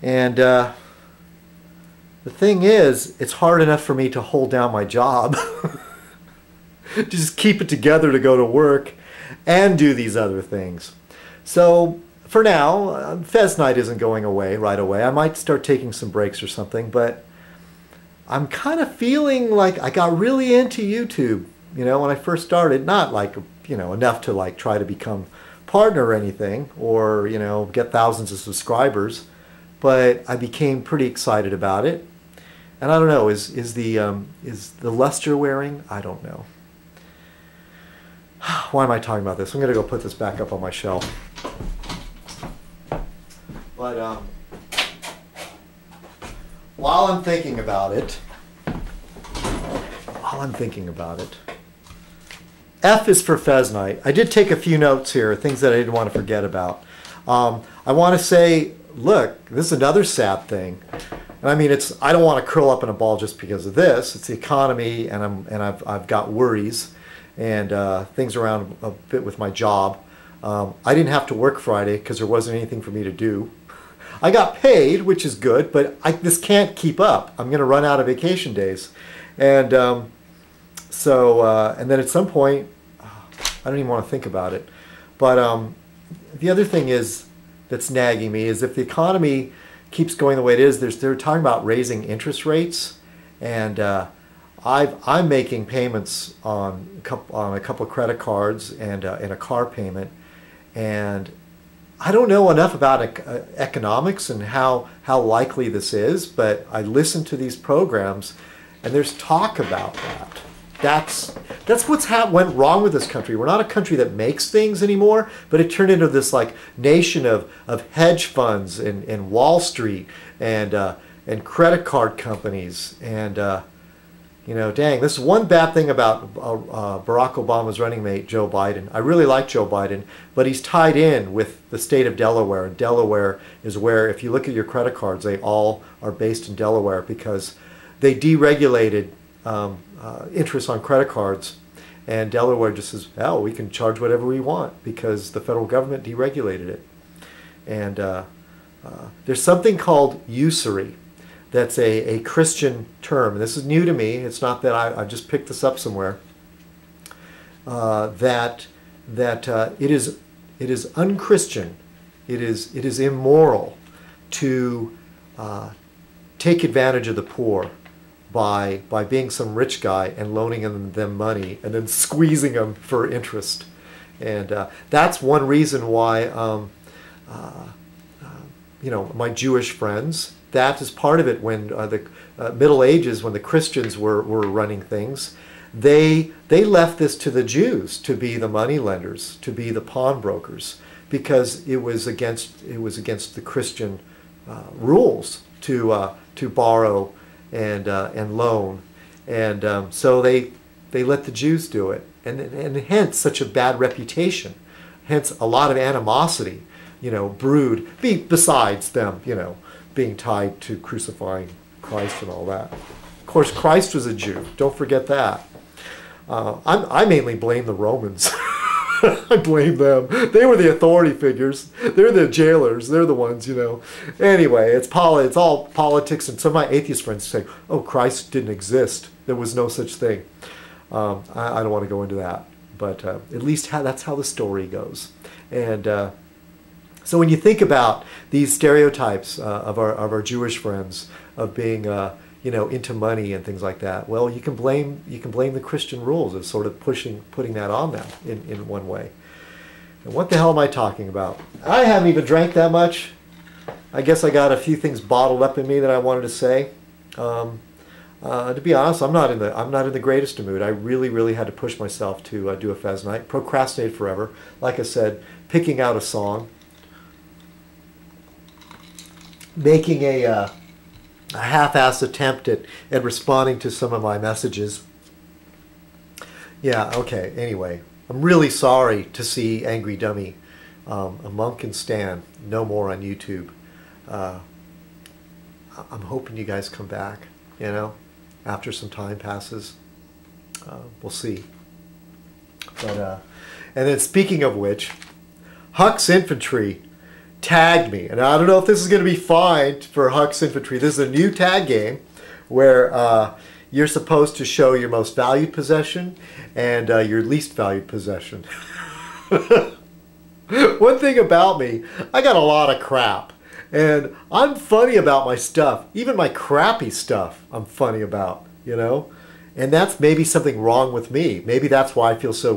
And the thing is, it's hard enough for me to hold down my job, just keep it together to go to work and do these other things. So for now, Fez Night isn't going away right away. I might start taking some breaks or something, but I'm kind of feeling like I got really into YouTube, you know, when I first started. Not like, you know, enough to like try to become partner or anything, or, you know, get thousands of subscribers, but I became pretty excited about it. And I don't know, is the luster wearing? I don't know. Why am I talking about this? I'm going to go put this back up on my shelf. But while I'm thinking about it, F is for Fez Night. I did take a few notes here, things that I didn't want to forget about. I want to say, look, this is another sad thing. And I mean, I don't want to curl up in a ball just because of this. It's the economy, and I've got worries and things around a bit with my job. I didn't have to work Friday because there wasn't anything for me to do. I got paid, which is good, but this can't keep up. I'm going to run out of vacation days. And and then at some point, I don't even want to think about it. But the other thing that's nagging me is if the economy keeps going the way it is, they're talking about raising interest rates. And I'm making payments on a couple of credit cards and a car payment. And I don't know enough about economics and how likely this is, but I listen to these programs and there's talk about that. That's what's went wrong with this country. We're not a country that makes things anymore, but it turned into this like nation of hedge funds and Wall Street and credit card companies. And you know, dang, this is one bad thing about Barack Obama's running mate, Joe Biden. I really like Joe Biden, but he's tied in with the state of Delaware. And Delaware is where, if you look at your credit cards, they all are based in Delaware because they deregulated interest on credit cards. And Delaware just says, oh, we can charge whatever we want because the federal government deregulated it. And there's something called usury. That's a Christian term. This is new to me. It's not that I just picked this up somewhere. That it is unchristian. It is immoral to take advantage of the poor by being some rich guy and loaning them money and then squeezing them for interest. And that's one reason why you know, my Jewish friends. That is part of it. When the Middle Ages, when the Christians were running things, they left this to the Jews to be the money lenders, to be the pawnbrokers, because it was against the Christian rules to borrow and loan, and so they let the Jews do it, and hence such a bad reputation, hence a lot of animosity, you know, brewed besides them, you know, being tied to crucifying Christ and all that. Of course, Christ was a Jew. Don't forget that. I mainly blame the Romans. I blame them. They were the authority figures. They're the jailers. They're the ones, you know. Anyway, it's all politics. And some of my atheist friends say, oh, Christ didn't exist. There was no such thing. I don't want to go into that. But at least that's how the story goes. And so when you think about these stereotypes of our Jewish friends of being you know, into money and things like that, well, you can blame the Christian rules as sort of putting that on them in one way. And what the hell am I talking about? I haven't even drank that much. I guess I got a few things bottled up in me that I wanted to say. To be honest, I'm not in the greatest of mood. I really had to push myself to do a Fez Night. Procrastinated forever. Like I said, picking out a song. Making a half-assed attempt at responding to some of my messages. Yeah, okay, anyway. I'm really sorry to see Angry Dummy, a monk and Stan, no more on YouTube. I'm hoping you guys come back, you know, after some time passes. We'll see. But, and then speaking of which, Huck's Infantry tagged me. And I don't know if this is going to be fine for Hux Infantry. This is a new tag game where you're supposed to show your most valued possession and your least valued possession. One thing about me, I got a lot of crap. And I'm funny about my stuff. Even my crappy stuff, I'm funny about, you know? And that's maybe something wrong with me. Maybe that's why I feel so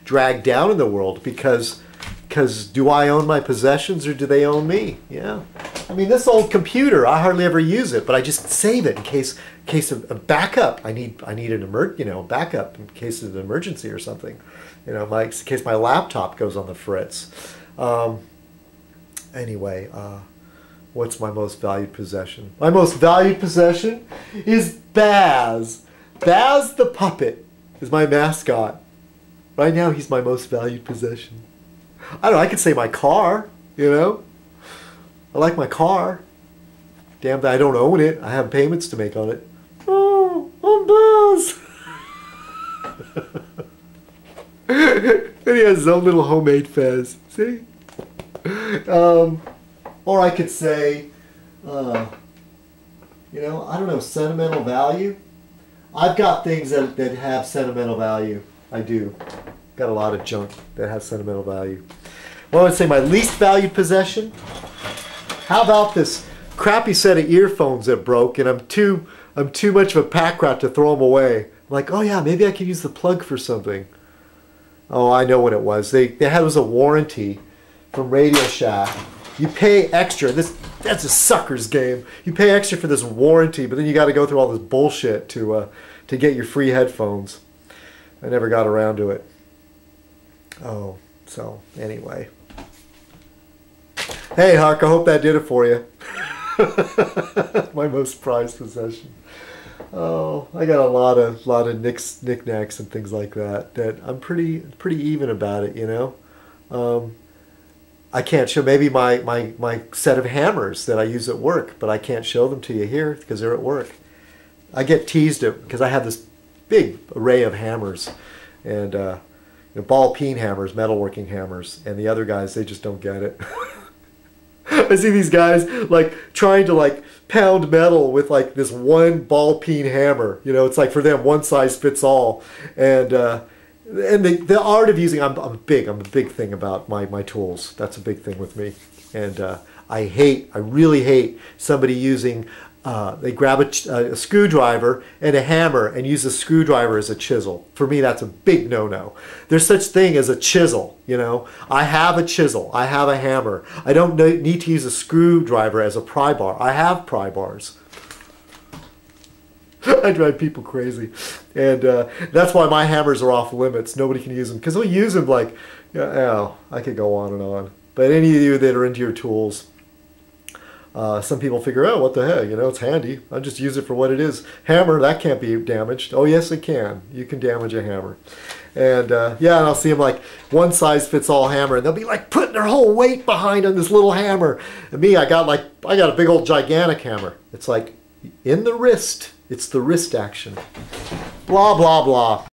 dragged down in the world, because do I own my possessions or do they own me? Yeah. I mean, this old computer, I hardly ever use it, but I just save it in case of a backup. I need an backup in case of an emergency or something. You know, in case my laptop goes on the fritz. Anyway, what's my most valued possession? My most valued possession is Baz. Baz the puppet is my mascot. Right now, he's my most valued possession. I don't know, I could say my car, you know? I like my car. Damn that I don't own it. I have payments to make on it. Oh, I'm Baz. And he has his own little homemade Fez. See? Or I could say, you know, I don't know, sentimental value. I've got things that have sentimental value. I do. Got a lot of junk that has sentimental value. Well, I would say my least valued possession. How about this crappy set of earphones that broke, and I'm too much of a pack rat to throw them away. I'm like, oh yeah, maybe I could use the plug for something. Oh, I know what it was. It was a warranty from Radio Shack. You pay extra. That's a sucker's game. You pay extra for this warranty, but then you got to go through all this bullshit to get your free headphones. I never got around to it. Oh, so anyway. Hey, Huck, I hope that did it for you. My most prized possession. Oh, I got a lot of knickknacks and things like that I'm pretty even about it, you know. I can't show maybe my set of hammers that I use at work, but I can't show them to you here because they're at work. I get teased because I have this big array of hammers, and you know, ball peen hammers, metalworking hammers, and the other guys, they just don't get it. I see these guys like trying to like pound metal with like this one ball peen hammer. You know, it's like for them one size fits all, and the art of using, I'm a big thing about my tools. That's a big thing with me. And I really hate somebody using, they grab a screwdriver and a hammer and use a screwdriver as a chisel. For me, that's a big no-no. There's such thing as a chisel, you know. I have a chisel. I have a hammer. I don't need to use a screwdriver as a pry bar. I have pry bars. I drive people crazy, and that's why my hammers are off limits. Nobody can use them because they'll use them like, oh, I could go on and on. But any of you that are into your tools, some people figure, oh, what the heck, you know, it's handy. I'll just use it for what it is. Hammer, that can't be damaged. Oh, yes, it can. You can damage a hammer. And yeah, and I'll see them like one size fits all hammer, and they'll be like putting their whole weight behind on this little hammer. And me, I got a big old gigantic hammer. It's like in the wrist. It's the wrist action. Blah, blah, blah.